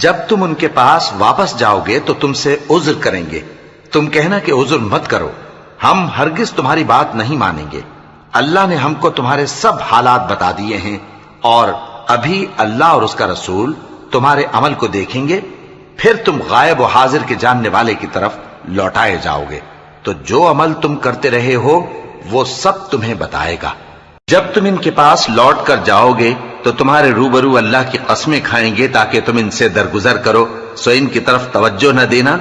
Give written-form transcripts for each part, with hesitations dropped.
جب تم ان کے پاس واپس جاؤ گے تو تم سے عذر کریں گے، تم کہنا کہ عذر مت کرو، ہم ہرگز تمہاری بات نہیں مانیں گے۔ اللہ نے ہم کو تمہارے سب حالات بتا دیے ہیں، اور ابھی اللہ اور اس کا رسول تمہارے عمل کو دیکھیں گے، پھر تم غائب و حاضر کے جاننے والے کی طرف لوٹائے جاؤ گے، تو جو عمل تم کرتے رہے ہو وہ سب تمہیں بتائے گا۔ جب تم ان کے پاس لوٹ کر جاؤ گے تو تمہارے روبرو اللہ کی قسمیں کھائیں گے تاکہ تم ان سے درگزر کرو، سو ان کی طرف توجہ نہ دینا،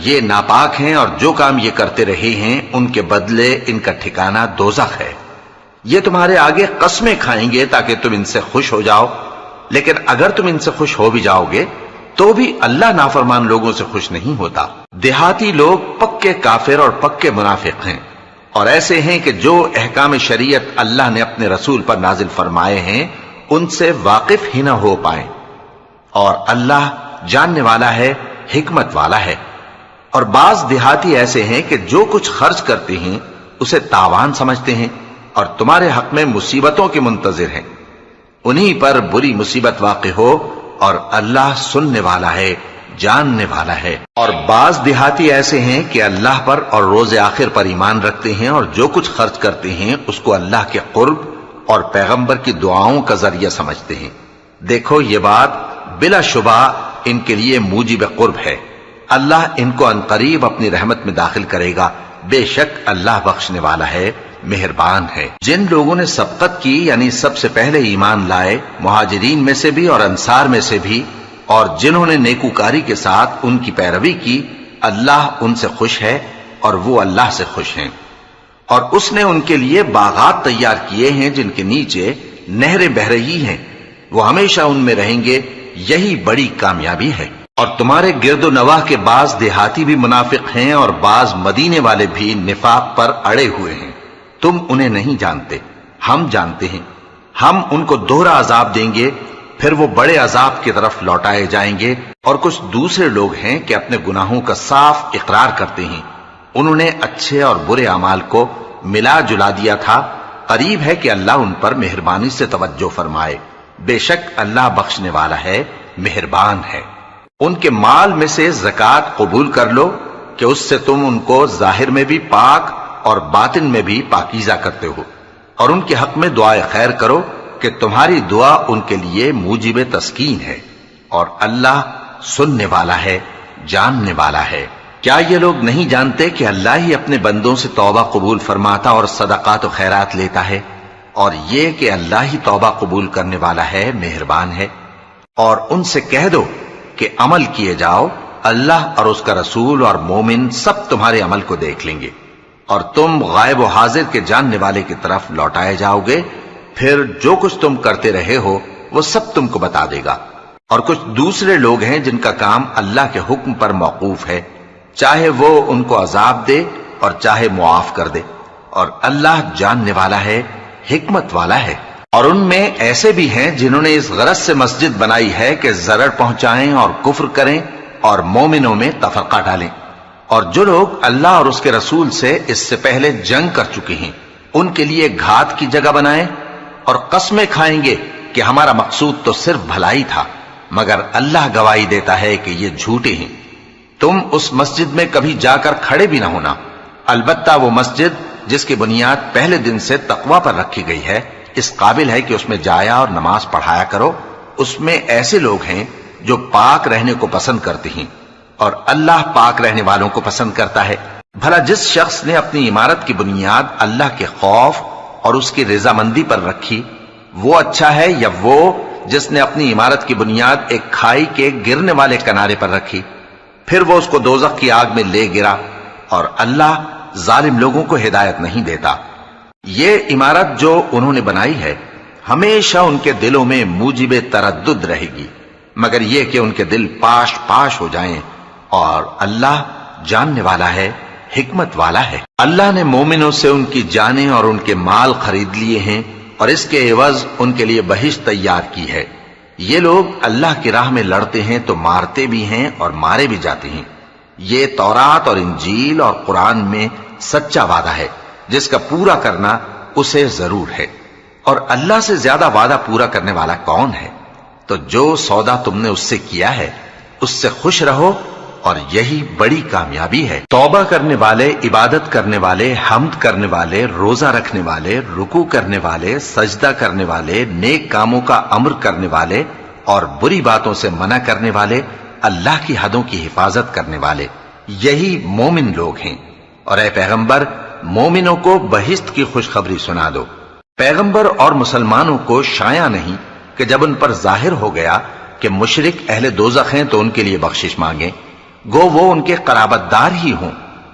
یہ ناپاک ہیں اور جو کام یہ کرتے رہے ہیں ان کے بدلے ان کا ٹھکانہ دوزخ ہے۔ یہ تمہارے آگے قسمیں کھائیں گے تاکہ تم ان سے خوش ہو جاؤ، لیکن اگر تم ان سے خوش ہو بھی جاؤ گے تو بھی اللہ نافرمان لوگوں سے خوش نہیں ہوتا۔ دیہاتی لوگ پکے کافر اور پکے منافق ہیں، اور ایسے ہیں کہ جو احکام شریعت اللہ نے اپنے رسول پر نازل فرمائے ہیں ان سے واقف ہی نہ ہو پائیں، اور اللہ جاننے والا ہے، حکمت والا ہے۔ اور بعض دیہاتی ایسے ہیں کہ جو کچھ خرچ کرتے ہیں اسے تاوان سمجھتے ہیں اور تمہارے حق میں مصیبتوں کے منتظر ہیں، انہی پر بری مصیبت واقع ہو، اور اللہ سننے والا ہے، جاننے والا ہے۔ اور بعض دیہاتی ایسے ہیں کہ اللہ پر اور روز آخر پر ایمان رکھتے ہیں، اور جو کچھ خرچ کرتے ہیں اس کو اللہ کے قرب اور پیغمبر کی دعاؤں کا ذریعہ سمجھتے ہیں۔ دیکھو یہ بات بلا شبہ ان کے لیے موجب قرب ہے، اللہ ان کو عنقریب اپنی رحمت میں داخل کرے گا، بے شک اللہ بخشنے والا ہے، مہربان ہے۔ جن لوگوں نے سبقت کی یعنی سب سے پہلے ایمان لائے، مہاجرین میں سے بھی اور انصار میں سے بھی، اور جنہوں نے نیکوکاری کے ساتھ ان کی پیروی کی، اللہ ان سے خوش ہے اور وہ اللہ سے خوش ہیں۔ اور اس نے ان کے لیے باغات تیار کیے ہیں جن کے نیچے نہریں بہہ رہی ہیں، وہ ہمیشہ ان میں رہیں گے، یہی بڑی کامیابی ہے۔ اور تمہارے گرد و نواح کے بعض دیہاتی بھی منافق ہیں اور بعض مدینے والے بھی نفاق پر اڑے ہوئے ہیں، تم انہیں نہیں جانتے، ہم جانتے ہیں۔ ہم ان کو دوہرا عذاب دیں گے، پھر وہ بڑے عذاب کی طرف لوٹائے جائیں گے۔ اور کچھ دوسرے لوگ ہیں کہ اپنے گناہوں کا صاف اقرار کرتے ہیں، انہوں نے اچھے اور برے اعمال کو ملا جلا دیا تھا، قریب ہے کہ اللہ ان پر مہربانی سے توجہ فرمائے، بے شک اللہ بخشنے والا ہے، مہربان ہے۔ ان کے مال میں سے زکوٰۃ قبول کر لو کہ اس سے تم ان کو ظاہر میں بھی پاک اور باطن میں بھی پاکیزہ کرتے ہو، اور ان کے حق میں دعائے خیر کرو کہ تمہاری دعا ان کے لیے موجب تسکین ہے، اور اللہ سننے والا ہے، جاننے والا ہے۔ کیا یہ لوگ نہیں جانتے کہ اللہ ہی اپنے بندوں سے توبہ قبول فرماتا اور صدقات و خیرات لیتا ہے، اور یہ کہ اللہ ہی توبہ قبول کرنے والا ہے، مہربان ہے۔ اور ان سے کہہ دو کہ عمل کیے جاؤ، اللہ اور اس کا رسول اور مومن سب تمہارے عمل کو دیکھ لیں گے، اور تم غائب و حاضر کے جاننے والے کی طرف لوٹائے جاؤ گے، پھر جو کچھ تم کرتے رہے ہو وہ سب تم کو بتا دے گا۔ اور کچھ دوسرے لوگ ہیں جن کا کام اللہ کے حکم پر موقوف ہے، چاہے وہ ان کو عذاب دے اور چاہے معاف کر دے، اور اللہ جاننے والا ہے، حکمت والا ہے۔ اور ان میں ایسے بھی ہیں جنہوں نے اس غرض سے مسجد بنائی ہے کہ ضرر پہنچائیں اور کفر کریں اور مومنوں میں تفرقہ ڈالیں، اور جو لوگ اللہ اور اس کے رسول سے اس سے پہلے جنگ کر چکے ہیں ان کے لیے گھات کی جگہ بنائیں، اور قسمیں کھائیں گے کہ ہمارا مقصود تو صرف بھلائی تھا، مگر اللہ گواہی دیتا ہے کہ یہ جھوٹے ہیں۔ تم اس مسجد میں کبھی جا کر کھڑے بھی نہ ہونا، البتہ وہ مسجد جس کی بنیاد پہلے دن سے تقوی پر رکھی گئی ہے اس قابل ہے کہ اس میں جایا اور نماز پڑھایا کرو۔ اس میں ایسے لوگ ہیں جو پاک رہنے کو پسند کرتے ہیں، اور اللہ پاک رہنے والوں کو پسند کرتا ہے۔ بھلا جس شخص نے اپنی عمارت کی بنیاد اللہ کے خوف اور اس کی رضامندی پر رکھی، وہ اچھا ہے یا وہ جس نے اپنی عمارت کی بنیاد ایک کھائی کے گرنے والے کنارے پر رکھی، پھر وہ اس کو دوزخ کی آگ میں لے گرا، اور اللہ ظالم لوگوں کو ہدایت نہیں دیتا۔ یہ عمارت جو انہوں نے بنائی ہے ہمیشہ ان کے دلوں میں موجب تردد رہے گی، مگر یہ کہ ان کے دل پاش پاش ہو جائیں، اور اللہ جاننے والا ہے، حکمت والا ہے۔ اللہ نے مومنوں سے ان کی جانیں اور ان کے مال خرید لیے ہیں، اور اس کے عوض ان کے لیے بہشت تیار کی ہے۔ یہ لوگ اللہ کی راہ میں لڑتے ہیں تو مارتے بھی ہیں اور مارے بھی جاتے ہیں۔ یہ تورات اور انجیل اور قرآن میں سچا وعدہ ہے جس کا پورا کرنا اسے ضرور ہے، اور اللہ سے زیادہ وعدہ پورا کرنے والا کون ہے؟ تو جو سودا تم نے اس سے کیا ہے اس سے خوش رہو اور یہی بڑی کامیابی ہے۔ توبہ کرنے والے، عبادت کرنے والے، حمد کرنے والے، روزہ رکھنے والے، رکوع کرنے والے، سجدہ کرنے والے، نیک کاموں کا امر کرنے والے اور بری باتوں سے منع کرنے والے، اللہ کی حدوں کی حفاظت کرنے والے، یہی مومن لوگ ہیں۔ اور اے پیغمبر، مومنوں کو بہشت کی خوشخبری سنا دو۔ پیغمبر اور مسلمانوں کو شایع نہیں کہ جب ان پر ظاہر ہو گیا کہ مشرک اہل دوزخ ہیں تو ان کے لیے بخشش مانگیں، گو وہ ان کے قرابت دار ہی ہوں۔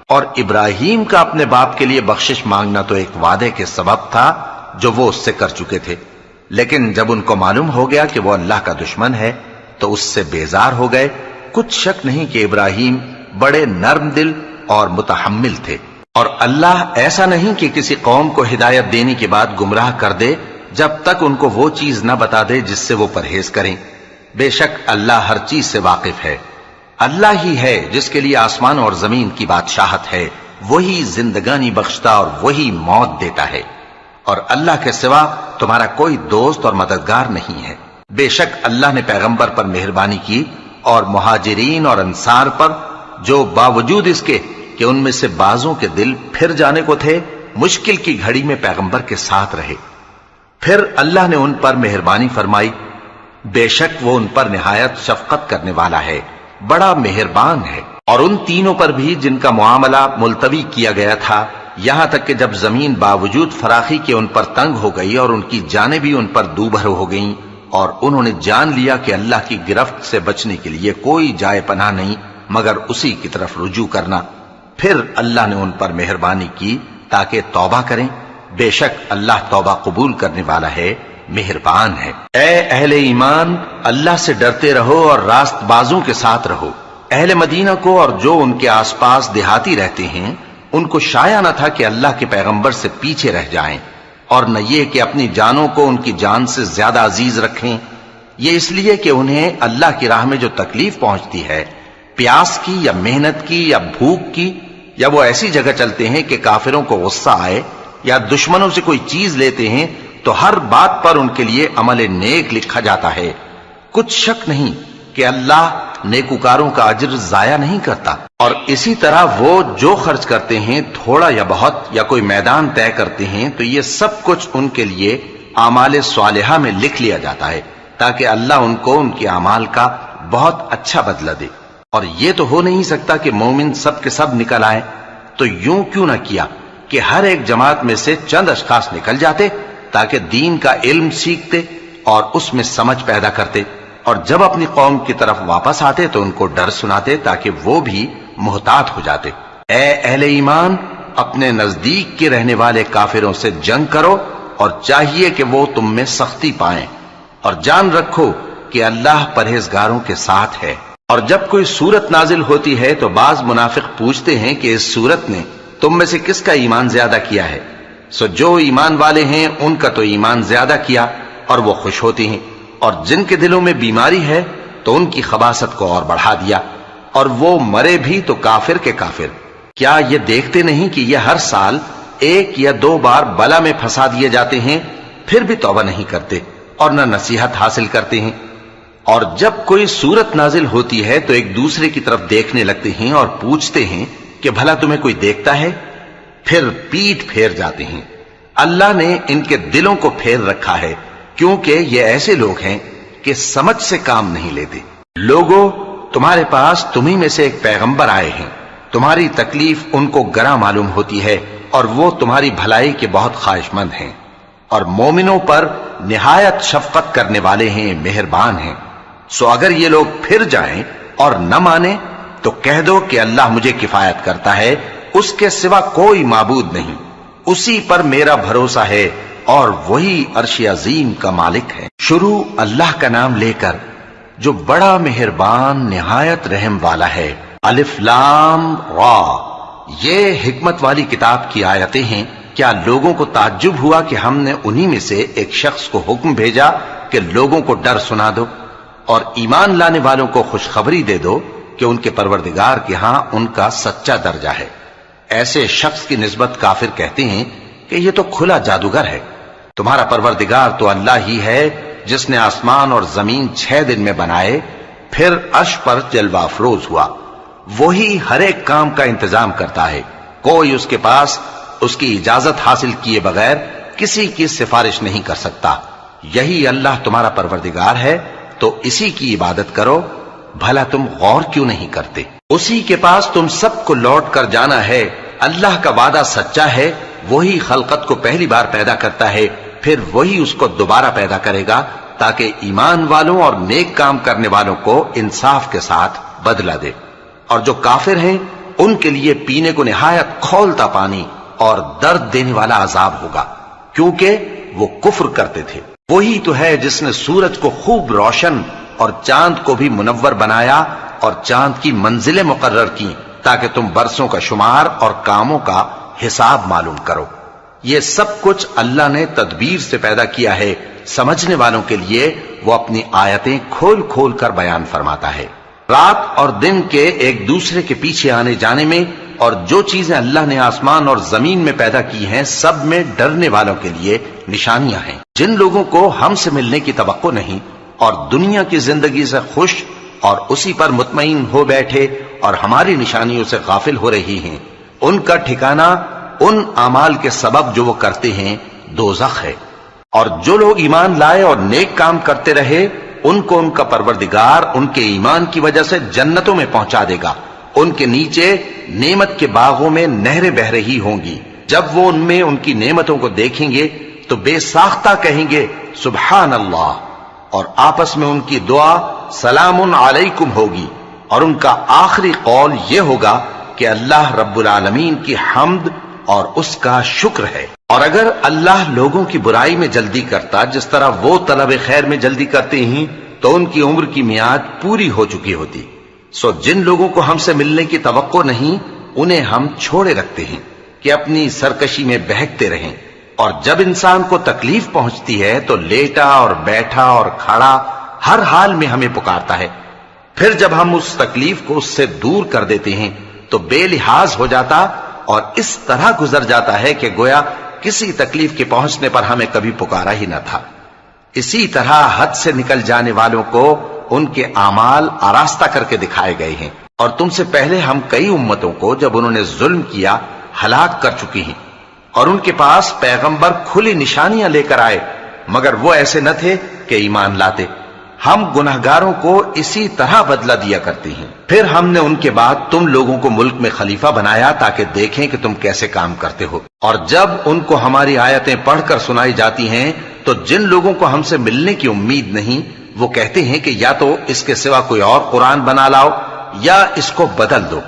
اور ابراہیم کا اپنے باپ کے لیے بخشش مانگنا تو ایک وعدے کے سبب تھا جو وہ اس سے کر چکے تھے، لیکن جب ان کو معلوم ہو گیا کہ وہ اللہ کا دشمن ہے تو اس سے بیزار ہو گئے۔ کچھ شک نہیں کہ ابراہیم بڑے نرم دل اور متحمل تھے، اور اللہ ایسا نہیں کہ کسی قوم کو ہدایت دینے کے بعد گمراہ کر دے جب تک ان کو وہ چیز نہ بتا دے جس سے وہ پرہیز کریں۔ بے شک اللہ ہر چیز سے واقف ہے۔ اللہ ہی ہے جس کے لیے آسمان اور زمین کی بادشاہت ہے، وہی زندگانی بخشتا اور وہی موت دیتا ہے، اور اللہ کے سوا تمہارا کوئی دوست اور مددگار نہیں ہے۔ بے شک اللہ نے پیغمبر پر مہربانی کی اور مہاجرین اور انصار پر، جو باوجود اس کے کہ ان میں سے بعضوں کے دل پھر جانے کو تھے، مشکل کی گھڑی میں پیغمبر کے ساتھ رہے۔ پھر اللہ نے ان پر مہربانی فرمائی، بے شک وہ ان پر نہایت شفقت کرنے والا ہے، بڑا مہربان ہے۔ اور ان تینوں پر بھی جن کا معاملہ ملتوی کیا گیا تھا، یہاں تک کہ جب زمین باوجود فراخی کے ان پر تنگ ہو گئی اور ان کی جانیں بھی ان پر دوبھر ہو گئیں، اور انہوں نے جان لیا کہ اللہ کی گرفت سے بچنے کے لیے کوئی جائے پناہ نہیں مگر اسی کی طرف رجوع کرنا، پھر اللہ نے ان پر مہربانی کی تاکہ توبہ کریں۔ بے شک اللہ توبہ قبول کرنے والا ہے، مہربان ہے۔ اے اہل ایمان، اللہ سے ڈرتے رہو اور راست بازوں کے ساتھ رہو۔ اہل مدینہ کو اور جو ان کے آس پاس دیہاتی رہتے ہیں، ان کو شایع نہ تھا کہ اللہ کے پیغمبر سے پیچھے رہ جائیں، اور نہ یہ کہ اپنی جانوں کو ان کی جان سے زیادہ عزیز رکھیں۔ یہ اس لیے کہ انہیں اللہ کی راہ میں جو تکلیف پہنچتی ہے، پیاس کی یا محنت کی یا بھوک کی، یا وہ ایسی جگہ چلتے ہیں کہ کافروں کو غصہ آئے، یا دشمنوں سے کوئی چیز لیتے ہیں، تو ہر بات پر ان کے لیے عمل نیک لکھا جاتا ہے۔ کچھ شک نہیں کہ اللہ نیکوکاروں کا اجر ضائع نہیں کرتا۔ اور اسی طرح وہ جو خرچ کرتے ہیں، تھوڑا یا بہت، یا کوئی میدان طے کرتے ہیں، تو یہ سب کچھ ان کے لیے اعمال صالحہ میں لکھ لیا جاتا ہے، تاکہ اللہ ان کو ان کے اعمال کا بہت اچھا بدلہ دے۔ اور یہ تو ہو نہیں سکتا کہ مومن سب کے سب نکل آئے، تو یوں کیوں نہ کیا کہ ہر ایک جماعت میں سے چند اشخاص نکل جاتے تاکہ دین کا علم سیکھتے اور اس میں سمجھ پیدا کرتے، اور جب اپنی قوم کی طرف واپس آتے تو ان کو ڈر سناتے تاکہ وہ بھی محتاط ہو جاتے۔ اے اہل ایمان، اپنے نزدیک کے رہنے والے کافروں سے جنگ کرو، اور چاہیے کہ وہ تم میں سختی پائیں، اور جان رکھو کہ اللہ پرہیزگاروں کے ساتھ ہے۔ اور جب کوئی سورت نازل ہوتی ہے تو بعض منافق پوچھتے ہیں کہ اس سورت نے تم میں سے کس کا ایمان زیادہ کیا ہے؟ سو جو ایمان والے ہیں ان کا تو ایمان زیادہ کیا اور وہ خوش ہوتے ہیں، اور جن کے دلوں میں بیماری ہے تو ان کی خباثت کو اور بڑھا دیا، اور وہ مرے بھی تو کافر کے کافر۔ کیا یہ دیکھتے نہیں کہ یہ ہر سال 1 یا 2 بار بلا میں پھنسا دیے جاتے ہیں، پھر بھی توبہ نہیں کرتے اور نہ نصیحت حاصل کرتے ہیں؟ اور جب کوئی سورت نازل ہوتی ہے تو ایک دوسرے کی طرف دیکھنے لگتے ہیں اور پوچھتے ہیں کہ بھلا تمہیں کوئی دیکھتا ہے؟ پھر پیٹھ پھیر جاتے ہیں۔ اللہ نے ان کے دلوں کو پھیر رکھا ہے، کیونکہ یہ ایسے لوگ ہیں کہ سمجھ سے کام نہیں لیتے۔ لوگوں، تمہارے پاس تمہیں میں سے ایک پیغمبر آئے ہیں، تمہاری تکلیف ان کو گراں معلوم ہوتی ہے اور وہ تمہاری بھلائی کے بہت خواہش مند ہیں، اور مومنوں پر نہایت شفقت کرنے والے ہیں، مہربان ہیں۔ سو اگر یہ لوگ پھر جائیں اور نہ مانیں تو کہہ دو کہ اللہ مجھے کفایت کرتا ہے، اس کے سوا کوئی معبود نہیں، اسی پر میرا بھروسہ ہے، اور وہی عرش عظیم کا مالک ہے۔ شروع اللہ کا نام لے کر جو بڑا مہربان نہایت رحم والا ہے۔ الف لام را، یہ حکمت والی کتاب کی آیتیں ہیں۔ کیا لوگوں کو تعجب ہوا کہ ہم نے انہی میں سے ایک شخص کو حکم بھیجا کہ لوگوں کو ڈر سنا دو اور ایمان لانے والوں کو خوشخبری دے دو کہ ان کے پروردگار کے ہاں ان کا سچا درجہ ہے۔ ایسے شخص کی نسبت کافر کہتے ہیں کہ یہ تو کھلا جادوگر ہے۔ تمہارا پروردگار تو اللہ ہی ہے جس نے آسمان اور زمین 6 دن میں بنائے، پھر عرش پر جلوہ افروز ہوا۔ وہی ہر ایک کام کا انتظام کرتا ہے، کوئی اس کے پاس اس کی اجازت حاصل کیے بغیر کسی کی سفارش نہیں کر سکتا۔ یہی اللہ تمہارا پروردگار ہے، تو اسی کی عبادت کرو، بھلا تم غور کیوں نہیں کرتے؟ اسی کے پاس تم سب کو لوٹ کر جانا ہے۔ اللہ کا وعدہ سچا ہے، وہی خلقت کو پہلی بار پیدا کرتا ہے، پھر وہی اس کو دوبارہ پیدا کرے گا تاکہ ایمان والوں اور نیک کام کرنے والوں کو انصاف کے ساتھ بدلہ دے، اور جو کافر ہیں ان کے لیے پینے کو نہایت کھولتا پانی اور درد دینے والا عذاب ہوگا، کیونکہ وہ کفر کرتے تھے۔ وہی تو ہے جس نے سورج کو خوب روشن اور چاند کو بھی منور بنایا اور چاند کی منزلیں مقرر کی تاکہ تم برسوں کا شمار اور کاموں کا حساب معلوم کرو۔ یہ سب کچھ اللہ نے تدبیر سے پیدا کیا ہے، سمجھنے والوں کے لیے وہ اپنی آیتیں کھول کھول کر بیان فرماتا ہے۔ رات اور دن کے ایک دوسرے کے پیچھے آنے جانے میں اور جو چیزیں اللہ نے آسمان اور زمین میں پیدا کی ہیں سب میں ڈرنے والوں کے لیے نشانیاں ہیں۔ جن لوگوں کو ہم سے ملنے کی توقع نہیں اور دنیا کی زندگی سے خوش اور اسی پر مطمئن ہو بیٹھے اور ہماری نشانیوں سے غافل ہو رہی ہیں، ان کا ٹھکانہ ان اعمال کے سبب جو وہ کرتے ہیں دوزخ ہے۔ اور جو لوگ ایمان لائے اور نیک کام کرتے رہے ان کو ان کا پروردگار ان کے ایمان کی وجہ سے جنتوں میں پہنچا دے گا، ان کے نیچے نعمت کے باغوں میں نہریں بہ رہی ہوں گی۔ جب وہ ان میں ان کی نعمتوں کو دیکھیں گے تو بے ساختہ کہیں گے سبحان اللہ، اور آپس میں ان کی دعا سلام علیکم ہوگی، اور ان کا آخری قول یہ ہوگا کہ اللہ رب العالمین کی حمد اور اس کا شکر ہے۔ اور اگر اللہ لوگوں کی برائی میں جلدی کرتا جس طرح وہ طلب خیر میں جلدی کرتے ہیں تو ان کی عمر کی میعاد پوری ہو چکی ہوتی۔ سو جن لوگوں کو ہم سے ملنے کی توقع نہیں انہیں ہم چھوڑے رکھتے ہیں کہ اپنی سرکشی میں بہکتے رہیں، اور جب انسان کو تکلیف پہنچتی ہے تو لیٹا اور بیٹھا اور کھڑا ہر حال میں ہمیں پکارتا ہے، پھر جب ہم اس تکلیف کو اس سے دور کر دیتے ہیں تو بے لحاظ ہو جاتا اور اس طرح گزر جاتا ہے کہ گویا کسی تکلیف کے پہنچنے پر ہمیں کبھی پکارا ہی نہ تھا۔ اسی طرح حد سے نکل جانے والوں کو ان کے اعمال آراستہ کر کے دکھائے گئے ہیں، اور تم سے پہلے ہم کئی امتوں کو جب انہوں نے ظلم کیا ہلاک کر چکی ہیں، اور ان کے پاس پیغمبر کھلی نشانیاں لے کر آئے مگر وہ ایسے نہ تھے کہ ایمان لاتے۔ ہم گنہگاروں کو اسی طرح بدلہ دیا کرتے ہیں۔ پھر ہم نے ان کے بعد تم لوگوں کو ملک میں خلیفہ بنایا تاکہ دیکھیں کہ تم کیسے کام کرتے ہو، اور جب ان کو ہماری آیتیں پڑھ کر سنائی جاتی ہیں تو جن لوگوں کو ہم سے ملنے کی امید نہیں وہ کہتے ہیں کہ یا تو اس کے سوا کوئی اور قرآن بنا لاؤ یا اس کو بدل دو۔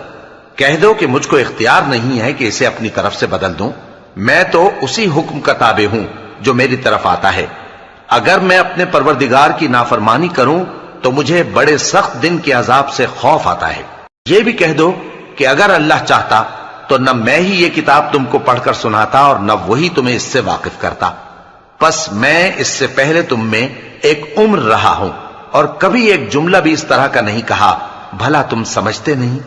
کہہ دو کہ مجھ کو اختیار نہیں ہے کہ اسے اپنی طرف سے بدل دوں، میں تو اسی حکم کا تابع ہوں جو میری طرف آتا ہے۔ اگر میں اپنے پروردگار کی نافرمانی کروں تو مجھے بڑے سخت دن کے عذاب سے خوف آتا ہے۔ یہ بھی کہہ دو کہ اگر اللہ چاہتا تو نہ میں ہی یہ کتاب تم کو پڑھ کر سناتا اور نہ وہی تمہیں اس سے واقف کرتا، پس میں اس سے پہلے تم میں ایک عمر رہا ہوں اور کبھی ایک جملہ بھی اس طرح کا نہیں کہا، بھلا تم سمجھتے نہیں؟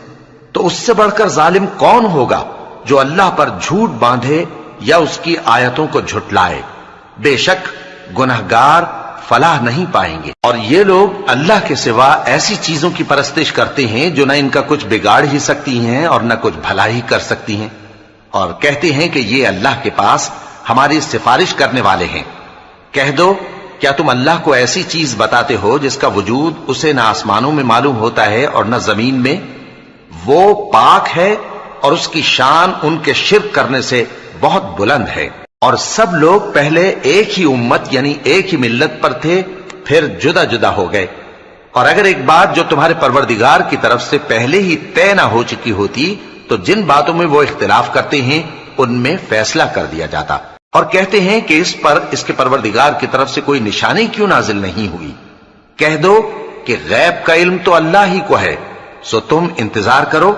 تو اس سے بڑھ کر ظالم کون ہوگا جو اللہ پر جھوٹ باندھے یا اس کی آیتوں کو جھٹلائے؟ بے شک گنہگار فلاح نہیں پائیں گے۔ اور یہ لوگ اللہ کے سوا ایسی چیزوں کی پرستش کرتے ہیں جو نہ ان کا کچھ بگاڑ ہی سکتی ہیں اور نہ کچھ بھلا ہی کر سکتی ہیں، اور کہتے ہیں کہ یہ اللہ کے پاس ہماری سفارش کرنے والے ہیں۔ کہہ دو کیا تم اللہ کو ایسی چیز بتاتے ہو جس کا وجود اسے نہ آسمانوں میں معلوم ہوتا ہے اور نہ زمین میں؟ وہ پاک ہے اور اس کی شان ان کے شرک کرنے سے بہت بلند ہے۔ اور سب لوگ پہلے ایک ہی امت یعنی ایک ہی ملت پر تھے، پھر جدا جدا ہو گئے، اور اگر ایک بات جو تمہارے پروردگار کی طرف سے پہلے ہی طے نہ ہو چکی ہوتی تو جن باتوں میں وہ اختلاف کرتے ہیں ان میں فیصلہ کر دیا جاتا۔ اور کہتے ہیں کہ اس پر اس کے پروردگار کی طرف سے کوئی نشانی کیوں نازل نہیں ہوئی؟ کہہ دو کہ غیب کا علم تو اللہ ہی کو ہے، سو تم انتظار کرو،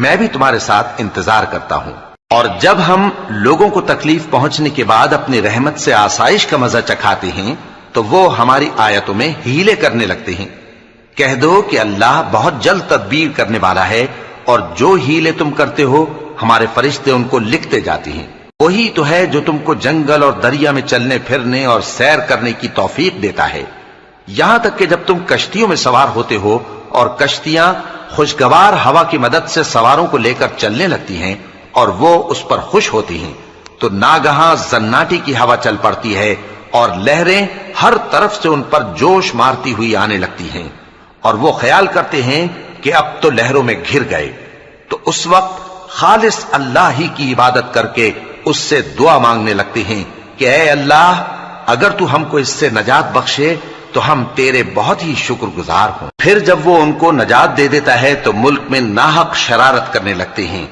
میں بھی تمہارے ساتھ انتظار کرتا ہوں۔ اور جب ہم لوگوں کو تکلیف پہنچنے کے بعد اپنی رحمت سے آسائش کا مزہ چکھاتے ہیں تو وہ ہماری آیتوں میں ہیلے کرنے لگتے ہیں۔ کہہ دو کہ اللہ بہت جلد تدبیر کرنے والا ہے، اور جو ہیلے تم کرتے ہو ہمارے فرشتے ان کو لکھتے جاتے ہیں۔ وہی تو ہے جو تم کو جنگل اور دریا میں چلنے پھرنے اور سیر کرنے کی توفیق دیتا ہے، یہاں تک کہ جب تم کشتیوں میں سوار ہوتے ہو اور کشتیاں خوشگوار ہوا کی مدد سے سواروں کو لے کر چلنے لگتی ہیں اور وہ اس پر خوش ہوتی ہیں، تو ناگہاں زناٹی کی ہوا چل پڑتی ہے اور لہریں ہر طرف سے ان پر جوش مارتی ہوئی آنے لگتی ہیں، اور وہ خیال کرتے ہیں کہ اب تو لہروں میں گھر گئے۔ تو اس وقت خالص اللہ ہی کی عبادت کر کے اس سے دعا مانگنے لگتے ہیں کہ اے اللہ، اگر تو ہم کو اس سے نجات بخشے تو ہم تیرے بہت ہی شکر گزار ہوں۔ پھر جب وہ ان کو نجات دے دیتا ہے تو ملک میں ناحق شرارت کرنے لگتے ہیں۔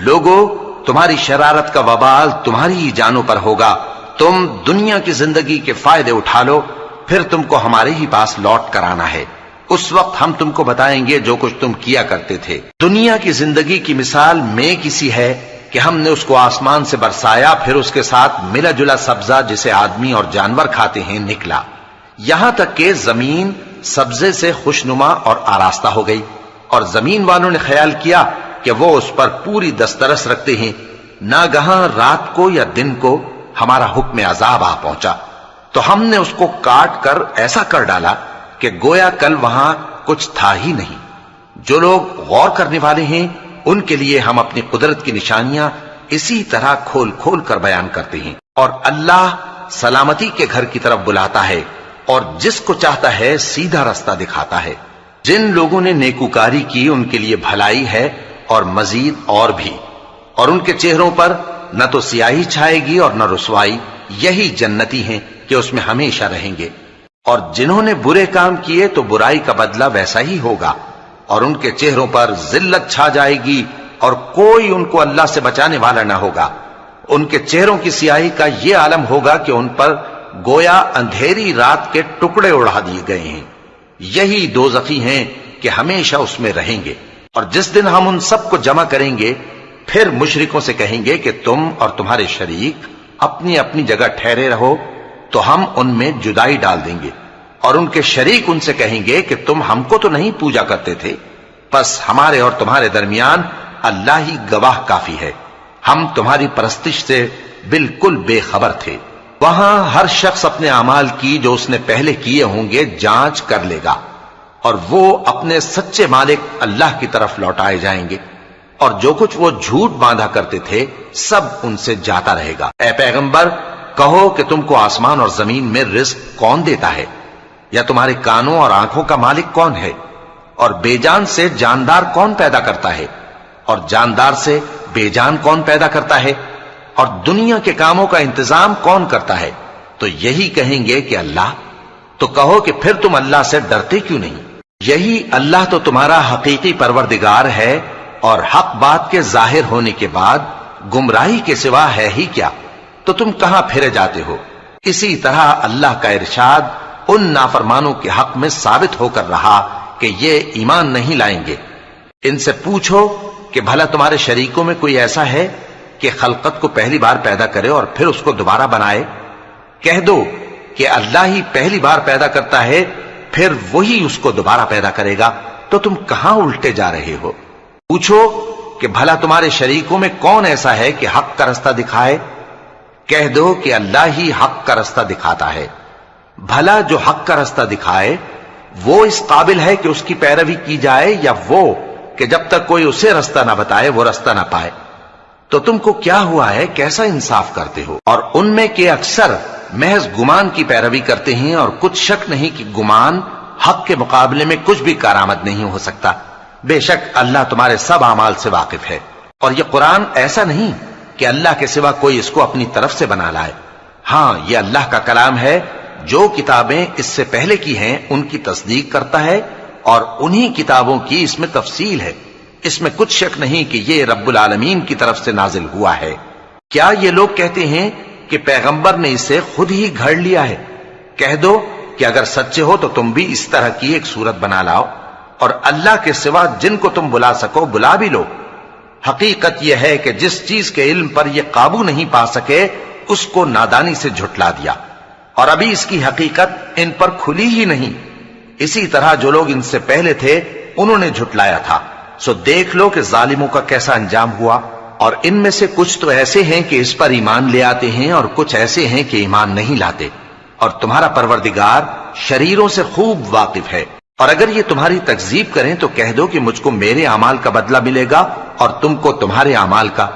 لوگوں، تمہاری شرارت کا وبال تمہاری ہی جانوں پر ہوگا، تم دنیا کی زندگی کے فائدے اٹھا لو، پھر تم کو ہمارے ہی پاس لوٹ کر آنا ہے، اس وقت ہم تم کو بتائیں گے جو کچھ تم کیا کرتے تھے۔ دنیا کی زندگی کی مثال میں کسی ہے کہ ہم نے اس کو آسمان سے برسایا، پھر اس کے ساتھ ملا جلا سبزہ جسے آدمی اور جانور کھاتے ہیں نکلا، یہاں تک کہ زمین سبزے سے خوشنما اور آراستہ ہو گئی، اور زمین والوں نے خیال کیا کہ وہ اس پر پوری دسترس رکھتے ہیں۔ ناگہاں رات کو یا دن کو ہمارا حکم عذاب آ پہنچا، تو ہم نے اس کو کاٹ کر ایسا کر ڈالا کہ گویا کل وہاں کچھ تھا ہی نہیں۔ جو لوگ غور کرنے والے ہیں ان کے لیے ہم اپنی قدرت کی نشانیاں اسی طرح کھول کھول کر بیان کرتے ہیں۔ اور اللہ سلامتی کے گھر کی طرف بلاتا ہے اور جس کو چاہتا ہے سیدھا رستہ دکھاتا ہے۔ جن لوگوں نے نیکوکاری کی ان کے لیے بھلائی ہے اور مزید اور بھی، اور ان کے چہروں پر نہ تو سیاہی چھائے گی اور نہ رسوائی، یہی جنتی ہیں کہ اس میں ہمیشہ رہیں گے۔ اور جنہوں نے برے کام کیے تو برائی کا بدلہ ویسا ہی ہوگا، اور ان کے چہروں پر ذلت چھا جائے گی اور کوئی ان کو اللہ سے بچانے والا نہ ہوگا۔ ان کے چہروں کی سیاہی کا یہ عالم ہوگا کہ ان پر گویا اندھیری رات کے ٹکڑے اڑا دیے گئے ہیں۔ یہی دوزخی ہیں کہ ہمیشہ اس میں رہیں گے۔ اور جس دن ہم ان سب کو جمع کریں گے، پھر مشرکوں سے کہیں گے کہ تم اور تمہارے شریک اپنی اپنی جگہ ٹھہرے رہو، تو ہم ان میں جدائی ڈال دیں گے، اور ان کے شریک ان سے کہیں گے کہ تم ہم کو تو نہیں پوجا کرتے تھے، بس ہمارے اور تمہارے درمیان اللہ ہی گواہ کافی ہے، ہم تمہاری پرستش سے بالکل بے خبر تھے۔ وہاں ہر شخص اپنے اعمال کی جو اس نے پہلے کیے ہوں گے جانچ کر لے گا، اور وہ اپنے سچے مالک اللہ کی طرف لوٹائے جائیں گے، اور جو کچھ وہ جھوٹ باندھا کرتے تھے سب ان سے جاتا رہے گا۔ اے پیغمبر، کہو کہ تم کو آسمان اور زمین میں رزق کون دیتا ہے، یا تمہارے کانوں اور آنکھوں کا مالک کون ہے، اور بے جان سے جاندار کون پیدا کرتا ہے، اور جاندار سے بے جان کون پیدا کرتا ہے، اور دنیا کے کاموں کا انتظام کون کرتا ہے؟ تو یہی کہیں گے کہ اللہ۔ تو کہو کہ پھر تم اللہ سے ڈرتے کیوں نہیں؟ یہی اللہ تو تمہارا حقیقی پروردگار ہے، اور حق بات کے ظاہر ہونے کے بعد گمراہی کے سوا ہے ہی کیا؟ تو تم کہاں پھرے جاتے ہو؟ اسی طرح اللہ کا ارشاد ان نافرمانوں کے حق میں ثابت ہو کر رہا کہ یہ ایمان نہیں لائیں گے۔ ان سے پوچھو کہ بھلا تمہارے شریکوں میں کوئی ایسا ہے کہ خلقت کو پہلی بار پیدا کرے اور پھر اس کو دوبارہ بنائے؟ کہہ دو کہ اللہ ہی پہلی بار پیدا کرتا ہے، پھر وہی اس کو دوبارہ پیدا کرے گا، تو تم کہاں الٹے جا رہے ہو؟ پوچھو کہ بھلا تمہارے شریکوں میں کون ایسا ہے کہ حق کا رستہ دکھائے؟ کہہ دو کہ اللہ ہی حق کا رستہ دکھاتا ہے۔ بھلا جو حق کا رستہ دکھائے وہ اس قابل ہے کہ اس کی پیروی کی جائے، یا وہ کہ جب تک کوئی اسے رستہ نہ بتائے وہ رستہ نہ پائے؟ تو تم کو کیا ہوا ہے، کیسا انصاف کرتے ہو؟ اور ان میں کے اکثر محض گمان کی پیروی کرتے ہیں، اور کچھ شک نہیں کہ گمان حق کے مقابلے میں کچھ بھی کارآمد نہیں ہو سکتا۔ بے شک اللہ تمہارے سب اعمال سے واقف ہے۔ اور یہ قرآن ایسا نہیں کہ اللہ کے سوا کوئی اس کو اپنی طرف سے بنا لائے۔ ہاں، یہ اللہ کا کلام ہے، جو کتابیں اس سے پہلے کی ہیں ان کی تصدیق کرتا ہے، اور انہی کتابوں کی اس میں تفصیل ہے۔ اس میں کچھ شک نہیں کہ یہ رب العالمین کی طرف سے نازل ہوا ہے۔ کیا یہ لوگ کہتے ہیں کہ پیغمبر نے اسے خود ہی گھڑ لیا ہے؟ کہہ دو کہ اگر سچے ہو تو تم بھی اس طرح کی ایک صورت بنا لاؤ، اور اللہ کے سوا جن کو تم بلا سکو بلا بھی لو۔ حقیقت یہ ہے کہ جس چیز کے علم پر یہ قابو نہیں پا سکے اس کو نادانی سے جھٹلا دیا، اور ابھی اس کی حقیقت ان پر کھلی ہی نہیں۔ اسی طرح جو لوگ ان سے پہلے تھے انہوں نے جھٹلایا تھا، سو دیکھ لو کہ ظالموں کا کیسا انجام ہوا۔ اور ان میں سے کچھ تو ایسے ہیں کہ اس پر ایمان لے آتے ہیں، اور کچھ ایسے ہیں کہ ایمان نہیں لاتے، اور تمہارا پروردگار شریروں سے خوب واقف ہے۔ اور اگر یہ تمہاری تکذیب کریں تو کہہ دو کہ مجھ کو میرے اعمال کا بدلہ ملے گا اور تم کو تمہارے اعمال کا.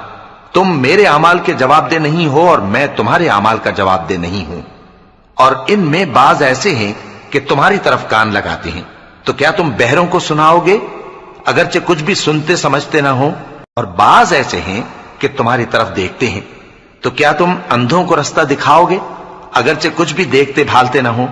تم میرے اعمال کے جواب دہ نہیں ہو اور میں تمہارے اعمال کا جواب دہ نہیں ہوں. اور ان میں بعض ایسے ہیں کہ تمہاری طرف کان لگاتے ہیں، تو کیا تم بہروں کو سناؤ گے اگرچہ کچھ بھی سنتے سمجھتے نہ ہو؟ اور بعض ایسے ہیں کہ تمہاری طرف دیکھتے ہیں، تو کیا تم اندھوں کو رستہ دکھاؤ گے اگرچہ کچھ بھی دیکھتے بھالتے نہ ہو؟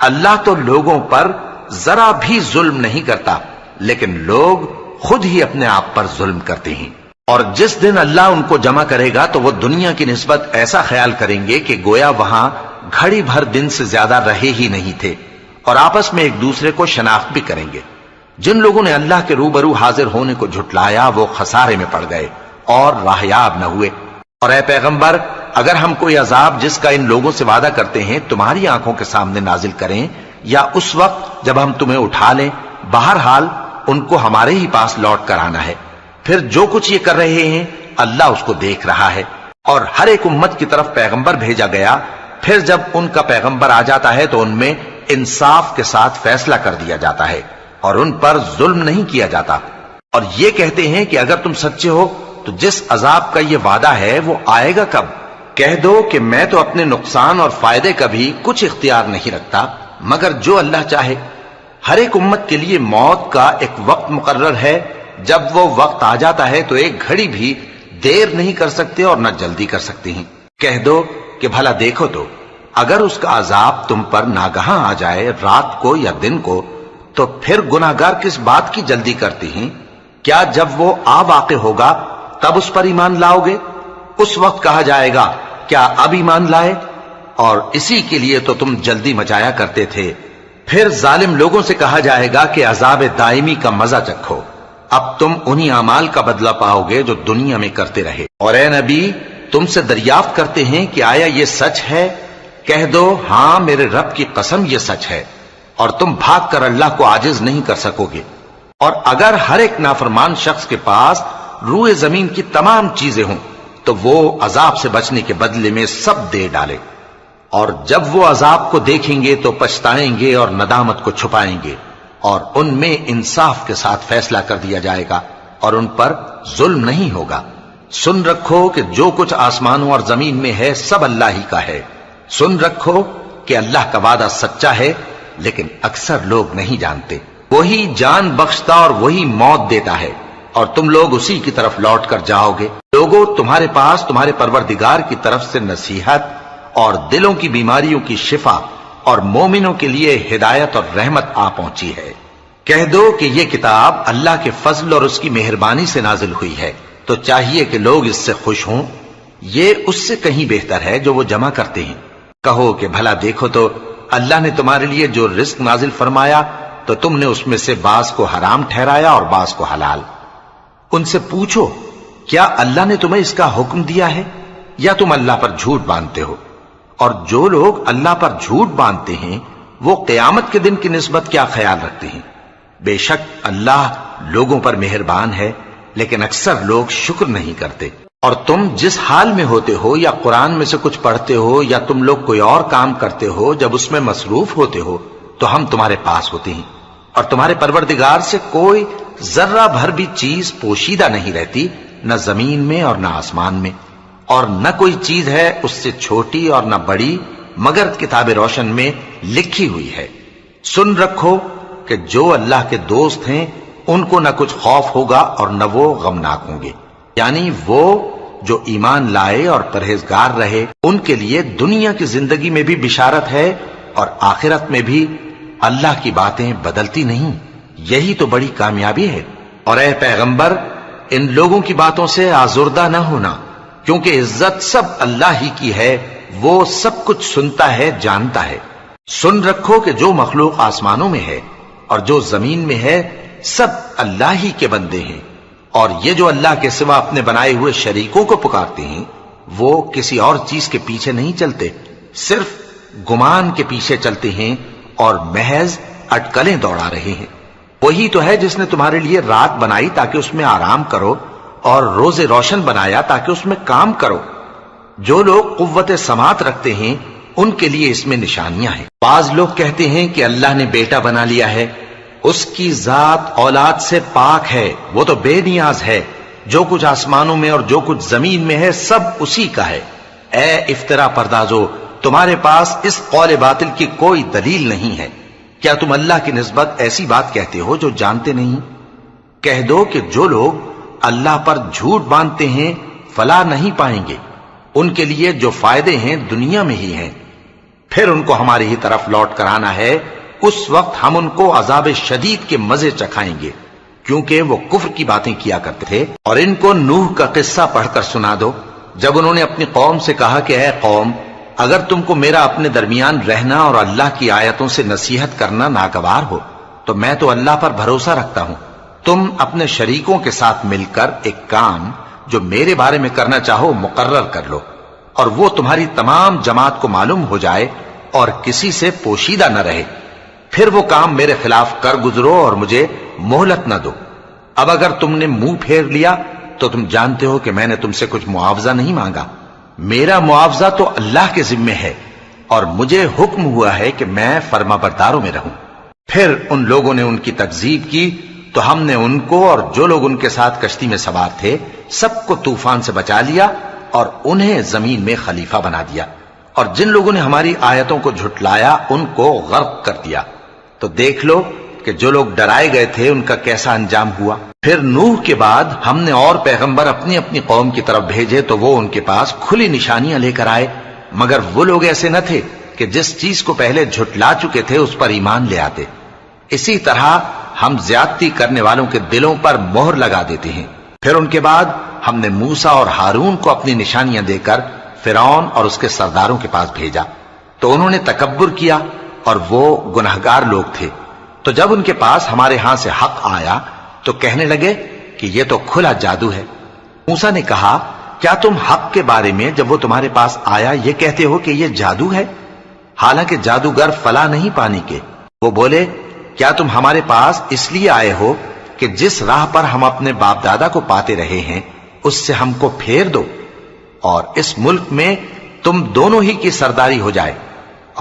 اللہ تو لوگوں پر ذرا بھی ظلم نہیں کرتا، لیکن لوگ خود ہی اپنے آپ پر ظلم کرتے ہیں. اور جس دن اللہ ان کو جمع کرے گا تو وہ دنیا کی نسبت ایسا خیال کریں گے کہ گویا وہاں گھڑی بھر دن سے زیادہ رہے ہی نہیں تھے، اور آپس میں ایک دوسرے کو شناخت بھی کریں گے. جن لوگوں نے اللہ کے روبرو حاضر ہونے کو جھٹلایا وہ خسارے میں پڑ گئے اور راہیاب نہ ہوئے. اور اے پیغمبر، اگر ہم کوئی عذاب جس کا ان لوگوں سے وعدہ کرتے ہیں تمہاری آنکھوں کے سامنے نازل کریں یا اس وقت جب ہم تمہیں اٹھا لیں، بہرحال ان کو ہمارے ہی پاس لوٹ کر آنا ہے. پھر جو کچھ یہ کر رہے ہیں اللہ اس کو دیکھ رہا ہے. اور ہر ایک امت کی طرف پیغمبر بھیجا گیا، پھر جب ان کا پیغمبر آ جاتا ہے تو ان میں انصاف کے ساتھ فیصلہ کر دیا جاتا ہے اور ان پر ظلم نہیں کیا جاتا. اور یہ کہتے ہیں کہ اگر تم سچے ہو تو جس عذاب کا یہ وعدہ ہے وہ آئے گا کب؟ کہہ دو کہ میں تو اپنے نقصان اور فائدے کا بھی کچھ اختیار نہیں رکھتا مگر جو اللہ چاہے. ہر ایک امت کے لیے موت کا ایک وقت مقرر ہے، جب وہ وقت آ جاتا ہے تو ایک گھڑی بھی دیر نہیں کر سکتے اور نہ جلدی کر سکتے ہیں. کہہ دو کہ بھلا دیکھو تو اگر اس کا عذاب تم پر ناگہاں آ جائے رات کو یا دن کو تو پھر گناہگار کس بات کی جلدی کرتے ہیں؟ کیا جب وہ آ واقع ہوگا تب اس پر ایمان لاؤ گے؟ اس وقت کہا جائے گا کیا اب ایمان لائے؟ اور اسی کے لیے تو تم جلدی مچایا کرتے تھے. پھر ظالم لوگوں سے کہا جائے گا کہ عذاب دائمی کا مزہ چکھو، اب تم انہی اعمال کا بدلہ پاؤ گے جو دنیا میں کرتے رہے. اور اے نبی، تم سے دریافت کرتے ہیں کہ آیا یہ سچ ہے؟ کہہ دو ہاں میرے رب کی قسم یہ سچ ہے، اور تم بھاگ کر اللہ کو عاجز نہیں کر سکو گے. اور اگر ہر ایک نافرمان شخص کے پاس روئے زمین کی تمام چیزیں ہوں تو وہ عذاب سے بچنے کے بدلے میں سب دے ڈالے، اور جب وہ عذاب کو دیکھیں گے تو پچھتائیں گے اور ندامت کو چھپائیں گے، اور ان میں انصاف کے ساتھ فیصلہ کر دیا جائے گا اور ان پر ظلم نہیں ہوگا. سن رکھو کہ جو کچھ آسمانوں اور زمین میں ہے سب اللہ ہی کا ہے. سن رکھو کہ اللہ کا وعدہ سچا ہے لیکن اکثر لوگ نہیں جانتے. وہی جان بخشتا اور وہی موت دیتا ہے اور تم لوگ اسی کی طرف لوٹ کر جاؤ گے. لوگوں، تمہارے پاس تمہارے پروردگار کی طرف سے نصیحت اور دلوں کی بیماریوں کی شفا اور مومنوں کے لیے ہدایت اور رحمت آ پہنچی ہے. کہہ دو کہ یہ کتاب اللہ کے فضل اور اس کی مہربانی سے نازل ہوئی ہے، تو چاہیے کہ لوگ اس سے خوش ہوں. یہ اس سے کہیں بہتر ہے جو وہ جمع کرتے ہیں. کہو کہ بھلا دیکھو تو اللہ نے تمہارے لیے جو رزق نازل فرمایا تو تم نے اس میں سے بعض کو حرام ٹھہرایا اور بعض کو حلال. ان سے پوچھو کیا اللہ نے تمہیں اس کا حکم دیا ہے یا تم اللہ پر جھوٹ باندھتے ہو؟ اور جو لوگ اللہ پر جھوٹ باندھتے ہیں وہ قیامت کے دن کی نسبت کیا خیال رکھتے ہیں؟ بے شک اللہ لوگوں پر مہربان ہے لیکن اکثر لوگ شکر نہیں کرتے. اور تم جس حال میں ہوتے ہو یا قرآن میں سے کچھ پڑھتے ہو یا تم لوگ کوئی اور کام کرتے ہو، جب اس میں مصروف ہوتے ہو تو ہم تمہارے پاس ہوتے ہیں، اور تمہارے پروردگار سے کوئی ذرہ بھر بھی چیز پوشیدہ نہیں رہتی، نہ زمین میں اور نہ آسمان میں، اور نہ کوئی چیز ہے اس سے چھوٹی اور نہ بڑی مگر کتاب روشن میں لکھی ہوئی ہے. سن رکھو کہ جو اللہ کے دوست ہیں ان کو نہ کچھ خوف ہوگا اور نہ وہ غمناک ہوں گے. یعنی وہ جو ایمان لائے اور پرہیزگار رہے ان کے لیے دنیا کی زندگی میں بھی بشارت ہے اور آخرت میں بھی. اللہ کی باتیں بدلتی نہیں، یہی تو بڑی کامیابی ہے. اور اے پیغمبر، ان لوگوں کی باتوں سے آزردہ نہ ہونا، کیونکہ عزت سب اللہ ہی کی ہے، وہ سب کچھ سنتا ہے، جانتا ہے. سن رکھو کہ جو مخلوق آسمانوں میں ہے اور جو زمین میں ہے سب اللہ ہی کے بندے ہیں، اور یہ جو اللہ کے سوا اپنے بنائے ہوئے شریکوں کو پکارتے ہیں وہ کسی اور چیز کے پیچھے نہیں چلتے، صرف گمان کے پیچھے چلتے ہیں اور محض اٹکلیں دوڑا رہے ہیں. وہی تو ہے جس نے تمہارے لیے رات بنائی تاکہ اس میں آرام کرو اور روز روشن بنایا تاکہ اس میں کام کرو. جو لوگ قوت سماعت رکھتے ہیں ان کے لیے اس میں نشانیاں ہیں. بعض لوگ کہتے ہیں کہ اللہ نے بیٹا بنا لیا ہے، اس کی ذات اولاد سے پاک ہے، وہ تو بے نیاز ہے، جو کچھ آسمانوں میں اور جو کچھ زمین میں ہے سب اسی کا ہے۔ اے افترا پردازو، تمہارے پاس اس قول باطل کی کوئی دلیل نہیں ہے، کیا تم اللہ کی نسبت ایسی بات کہتے ہو جو جانتے نہیں؟ کہہ دو کہ جو لوگ اللہ پر جھوٹ باندھتے ہیں فلاح نہیں پائیں گے، ان کے لیے جو فائدے ہیں دنیا میں ہی ہیں، پھر ان کو ہماری ہی طرف لوٹ کر آنا ہے، اس وقت ہم ان کو عذاب شدید کے مزے چکھائیں گے، کیونکہ وہ کفر کی باتیں کیا کرتے تھے۔ اور ان کو نوح کا قصہ پڑھ کر سنا دو، جب انہوں نے اپنی قوم سے کہا کہ اے قوم، اگر تم کو میرا اپنے درمیان رہنا اور اللہ کی آیتوں سے نصیحت کرنا ناگوار ہو تو میں تو اللہ پر بھروسہ رکھتا ہوں، تم اپنے شریکوں کے ساتھ مل کر ایک کام جو میرے بارے میں کرنا چاہو مقرر کر لو، اور وہ تمہاری تمام جماعت کو معلوم ہو جائے اور کسی سے پوشیدہ نہ رہے، پھر وہ کام میرے خلاف کر گزرو اور مجھے مہلت نہ دو۔ اب اگر تم نے منہ پھیر لیا تو تم جانتے ہو کہ میں نے تم سے کچھ معاوضہ نہیں مانگا، میرا معاوضہ تو اللہ کے ذمے ہے، اور مجھے حکم ہوا ہے کہ میں فرما برداروں میں رہوں۔ پھر ان لوگوں نے ان کی تکذیب کی تو ہم نے ان کو اور جو لوگ ان کے ساتھ کشتی میں سوار تھے سب کو طوفان سے بچا لیا اور انہیں زمین میں خلیفہ بنا دیا، اور جن لوگوں نے ہماری آیتوں کو جھٹلایا ان کو غرق کر دیا۔ تو دیکھ لو کہ جو لوگ ڈرائے گئے تھے ان کا کیسا انجام ہوا۔ پھر نوح کے بعد ہم نے اور پیغمبر اپنی اپنی قوم کی طرف بھیجے تو وہ ان کے پاس کھلی نشانیاں لے کر آئے، مگر وہ لوگ ایسے نہ تھے کہ جس چیز کو پہلے جھٹلا چکے تھے اس پر ایمان لے آتے۔ اسی طرح ہم زیادتی کرنے والوں کے دلوں پر مہر لگا دیتے ہیں۔ پھر ان کے بعد ہم نے موسیٰ اور ہارون کو اپنی نشانیاں دے کر فرعون اور اس کے سرداروں کے پاس بھیجا، تو انہوں نے تکبر کیا اور وہ گناہگار لوگ تھے۔ تو جب ان کے پاس ہمارے ہاں سے حق آیا تو کہنے لگے کہ یہ تو کھلا جادو ہے۔ موسیٰ نے کہا، کیا تم حق کے بارے میں جب وہ تمہارے پاس آیا یہ کہتے ہو کہ یہ جادو ہے، حالانکہ جادوگر فلاح نہیں پانے کے؟ وہ بولے، کیا تم ہمارے پاس اس لیے آئے ہو کہ جس راہ پر ہم اپنے باپ دادا کو پاتے رہے ہیں اس سے ہم کو پھیر دو، اور اس ملک میں تم دونوں ہی کی سرداری ہو جائے،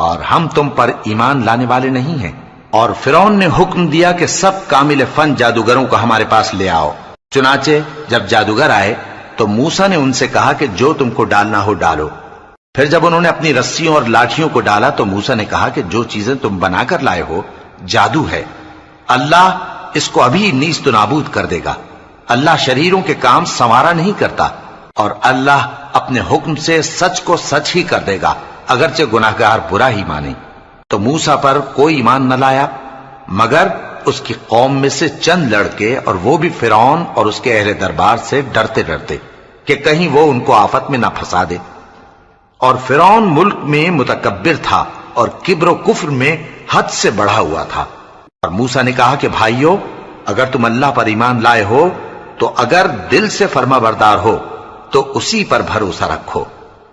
اور ہم تم پر ایمان لانے والے نہیں ہیں؟ اور فرعون نے حکم دیا کہ سب کامل فن جادوگروں کو ہمارے پاس لے آؤ۔ چنانچہ جب جادوگر آئے تو موسیٰ نے ان سے کہا کہ جو تم کو ڈالنا ہو ڈالو۔ پھر جب انہوں نے اپنی رسیوں اور لاٹھیوں کو ڈالا تو موسیٰ نے کہا کہ جو چیزیں تم بنا کر لائے ہو جادو ہے، اللہ اس کو ابھی نیست و نابود کر دے گا۔ اللہ شریروں کے کام سنوارا نہیں کرتا، اور اللہ اپنے حکم سے سچ کو سچ ہی کر دے گا، اگرچہ گناہگار برا ہی مانے۔ تو موسیٰ پر کوئی ایمان نہ لایا مگر اس کی قوم میں سے چند لڑکے، اور وہ بھی فرعون اور اس کے اہل دربار سے ڈرتے ڈرتے کہ کہیں وہ ان کو آفت میں نہ پھنسا دے۔ اور فرعون ملک میں متکبر تھا اور کبر و کفر میں حد سے بڑھا ہوا تھا۔ اور موسیٰ نے کہا کہ بھائیو، اگر تم اللہ پر ایمان لائے ہو تو اگر دل سے فرما بردار ہو تو اسی پر بھروسہ رکھو۔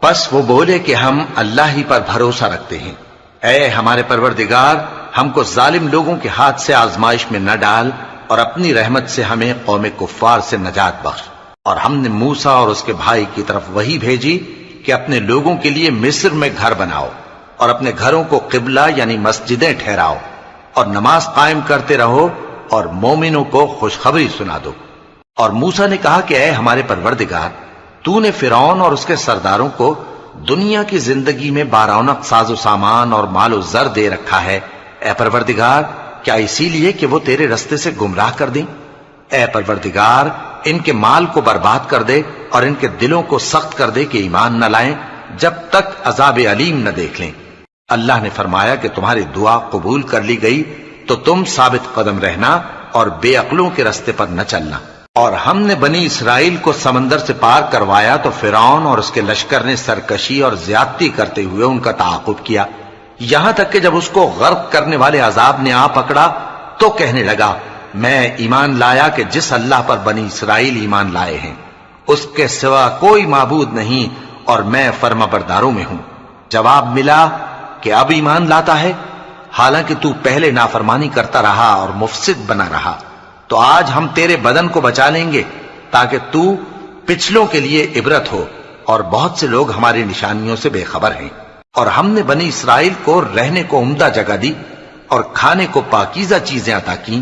پس وہ بولے کہ ہم اللہ ہی پر بھروسہ رکھتے ہیں۔ اے ہمارے پروردگار، ہم کو ظالم لوگوں کے ہاتھ سے آزمائش میں نہ ڈال، اور اپنی رحمت سے ہمیں قوم کفار سے نجات بخش۔ اور ہم نے موسیٰ اور اس کے بھائی کی طرف وحی بھیجی کہ اپنے لوگوں کے لیے مصر میں گھر بناؤ، اور اپنے گھروں کو قبلہ یعنی مسجدیں ٹھہراؤ، اور نماز قائم کرتے رہو، اور مومنوں کو خوشخبری سنا دو۔ اور موسیٰ نے کہا کہ اے ہمارے پروردگار، تو نے فرعون اور اس کے سرداروں کو دنیا کی زندگی میں بارونق ساز و سامان اور مال و زر دے رکھا ہے، اے پروردگار کیا اسی لیے کہ وہ تیرے رستے سے گمراہ کر دیں؟ اے پروردگار ان کے مال کو برباد کر دے اور ان کے دلوں کو سخت کر دے کہ ایمان نہ لائیں جب تک عذاب علیم نہ دیکھ لیں۔ اللہ نے فرمایا کہ تمہاری دعا قبول کر لی گئی تو تم ثابت قدم رہنا اور بے عقلوں کے رستے پر نہ چلنا۔ اور ہم نے بنی اسرائیل کو سمندر سے پار کروایا تو فرعون اور اس کے لشکر نے سرکشی اور زیادتی کرتے ہوئے ان کا تعاقب کیا، یہاں تک کہ جب اس کو غرق کرنے والے عذاب نے آ پکڑا تو کہنے لگا، میں ایمان لایا کہ جس اللہ پر بنی اسرائیل ایمان لائے ہیں اس کے سوا کوئی معبود نہیں، اور میں فرما برداروں میں ہوں۔ جواب ملا کہ اب ایمان لاتا ہے، حالانکہ تو پہلے نافرمانی کرتا رہا اور مفسد بنا رہا، تو آج ہم تیرے بدن کو بچا لیں گے تاکہ تو پچھلوں کے لیے عبرت ہو، اور بہت سے لوگ ہماری نشانیوں سے بے خبر ہیں۔ اور ہم نے بنی اسرائیل کو رہنے کو عمدہ جگہ دی، اور کھانے کو پاکیزہ چیزیں عطا کی،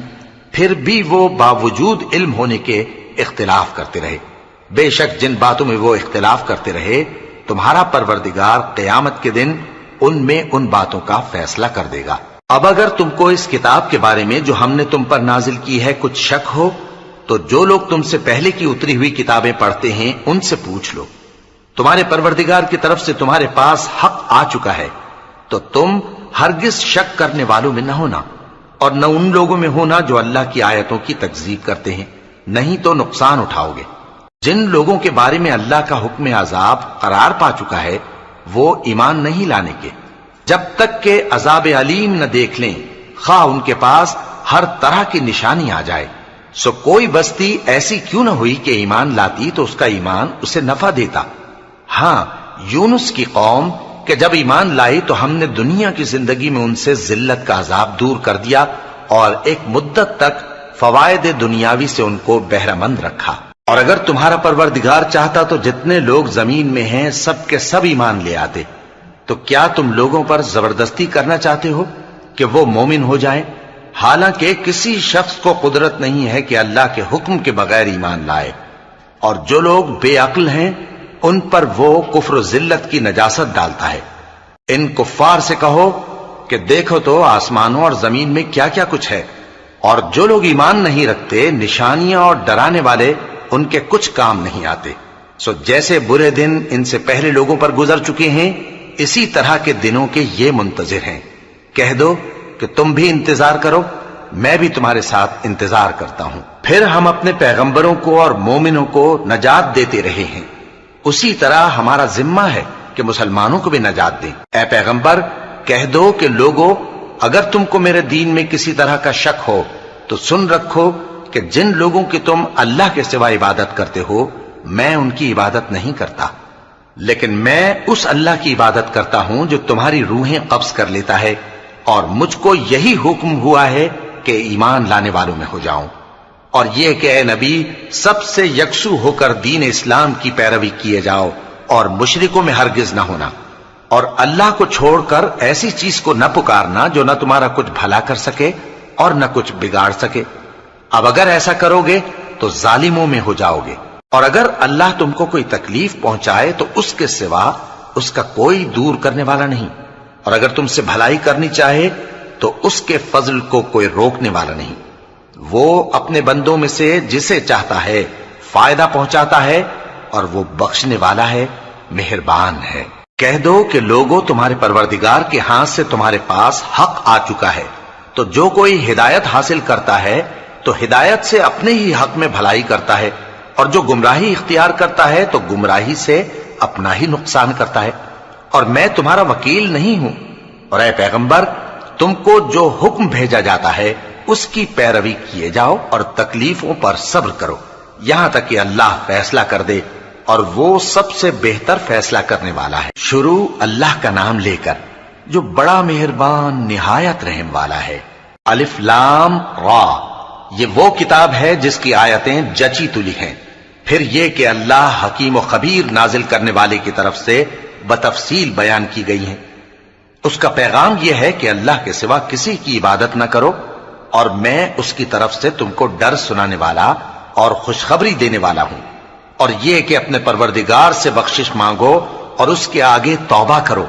پھر بھی وہ باوجود علم ہونے کے اختلاف کرتے رہے۔ بے شک جن باتوں میں وہ اختلاف کرتے رہے تمہارا پروردگار قیامت کے دن ان میں ان باتوں کا فیصلہ کر دے گا۔ اب اگر تم کو اس کتاب کے بارے میں جو ہم نے تم پر نازل کی ہے کچھ شک ہو تو جو لوگ تم سے پہلے کی اتری ہوئی کتابیں پڑھتے ہیں ان سے پوچھ لو، تمہارے پروردگار کی طرف سے تمہارے پاس حق آ چکا ہے تو تم ہرگز شک کرنے والوں میں نہ ہونا، اور نہ ان لوگوں میں ہونا جو اللہ کی آیتوں کی تکذیب کرتے ہیں، نہیں تو نقصان اٹھاؤ گے۔ جن لوگوں کے بارے میں اللہ کا حکم عذاب قرار پا چکا ہے وہ ایمان نہیں لانے کے جب تک کہ عذاب علیم نہ دیکھ لیں، خواہ ان کے پاس ہر طرح کی نشانی آ جائے۔ سو کوئی بستی ایسی کیوں نہ ہوئی کہ ایمان لاتی تو اس کا ایمان اسے نفع دیتا۔ ہاں، یونس کی قوم کہ جب ایمان لائی تو ہم نے دنیا کی زندگی میں ان سے ذلت کا عذاب دور کر دیا اور ایک مدت تک فوائد دنیاوی سے ان کو بہرہ مند رکھا۔ اور اگر تمہارا پروردگار چاہتا تو جتنے لوگ زمین میں ہیں سب کے سب ایمان لے آتے، تو کیا تم لوگوں پر زبردستی کرنا چاہتے ہو کہ وہ مومن ہو جائیں؟ حالانکہ کسی شخص کو قدرت نہیں ہے کہ اللہ کے حکم کے بغیر ایمان لائے، اور جو لوگ بے عقل ہیں ان پر وہ کفر و ذلت کی نجاست ڈالتا ہے۔ ان کفار سے کہو کہ دیکھو تو آسمانوں اور زمین میں کیا کیا کچھ ہے، اور جو لوگ ایمان نہیں رکھتے نشانیاں اور ڈرانے والے ان کے کچھ کام نہیں آتے۔ سو جیسے برے دن ان سے پہلے لوگوں پر گزر چکے ہیں اسی طرح کے دنوں کے یہ منتظر ہیں۔ کہہ دو کہ تم بھی انتظار کرو، میں بھی تمہارے ساتھ انتظار کرتا ہوں۔ پھر ہم اپنے پیغمبروں کو اور مومنوں کو نجات دیتے رہے ہیں، اسی طرح ہمارا ذمہ ہے کہ مسلمانوں کو بھی نجات دیں۔ اے پیغمبر کہہ دو کہ لوگو اگر تم کو میرے دین میں کسی طرح کا شک ہو تو سن رکھو کہ جن لوگوں کی تم اللہ کے سوا عبادت کرتے ہو میں ان کی عبادت نہیں کرتا، لیکن میں اس اللہ کی عبادت کرتا ہوں جو تمہاری روحیں قبض کر لیتا ہے، اور مجھ کو یہی حکم ہوا ہے کہ ایمان لانے والوں میں ہو جاؤں، اور یہ کہ اے نبی سب سے یکسو ہو کر دین اسلام کی پیروی کیے جاؤ اور مشرکوں میں ہرگز نہ ہونا، اور اللہ کو چھوڑ کر ایسی چیز کو نہ پکارنا جو نہ تمہارا کچھ بھلا کر سکے اور نہ کچھ بگاڑ سکے۔ اب اگر ایسا کرو گے تو ظالموں میں ہو جاؤ گے، اور اگر اللہ تم کو کوئی تکلیف پہنچائے تو اس کے سوا اس کا کوئی دور کرنے والا نہیں، اور اگر تم سے بھلائی کرنی چاہے تو اس کے فضل کو کوئی روکنے والا نہیں۔ وہ اپنے بندوں میں سے جسے چاہتا ہے فائدہ پہنچاتا ہے، اور وہ بخشنے والا ہے، مہربان ہے۔ کہہ دو کہ لوگوں تمہارے پروردگار کے ہاتھ سے تمہارے پاس حق آ چکا ہے، تو جو کوئی ہدایت حاصل کرتا ہے تو ہدایت سے اپنے ہی حق میں بھلائی کرتا ہے، اور جو گمراہی اختیار کرتا ہے تو گمراہی سے اپنا ہی نقصان کرتا ہے، اور میں تمہارا وکیل نہیں ہوں۔ اور اے پیغمبر تم کو جو حکم بھیجا جاتا ہے اس کی پیروی کیے جاؤ اور تکلیفوں پر صبر کرو یہاں تک کہ اللہ فیصلہ کر دے، اور وہ سب سے بہتر فیصلہ کرنے والا ہے۔ شروع اللہ کا نام لے کر جو بڑا مہربان نہایت رحم والا ہے۔ الف لام را، یہ وہ کتاب ہے جس کی آیتیں جچی تلی ہیں۔ پھر یہ کہ اللہ حکیم و خبیر نازل کرنے والے کی طرف سے بتفصیل بیان کی گئی ہیں۔ اس کا پیغام یہ ہے کہ اللہ کے سوا کسی کی عبادت نہ کرو، اور میں اس کی طرف سے تم کو ڈر سنانے والا اور خوشخبری دینے والا ہوں، اور یہ کہ اپنے پروردگار سے بخشش مانگو اور اس کے آگے توبہ کرو،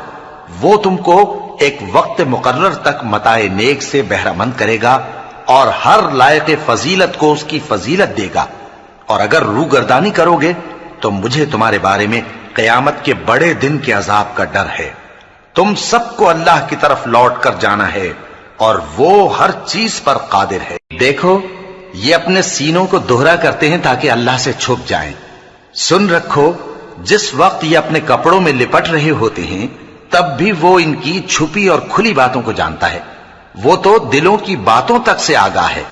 وہ تم کو ایک وقت مقرر تک متاع نیک سے بہرہ مند کرے گا، اور ہر لائق فضیلت کو اس کی فضیلت دے گا۔ اور اگر روگردانی کرو گے تو مجھے تمہارے بارے میں قیامت کے بڑے دن کے عذاب کا ڈر ہے۔ تم سب کو اللہ کی طرف لوٹ کر جانا ہے، اور وہ ہر چیز پر قادر ہے۔ دیکھو یہ اپنے سینوں کو دوہرا کرتے ہیں تاکہ اللہ سے چھپ جائیں۔ سن رکھو جس وقت یہ اپنے کپڑوں میں لپٹ رہے ہوتے ہیں تب بھی وہ ان کی چھپی اور کھلی باتوں کو جانتا ہے، وہ تو دلوں کی باتوں تک سے آگاہ ہے۔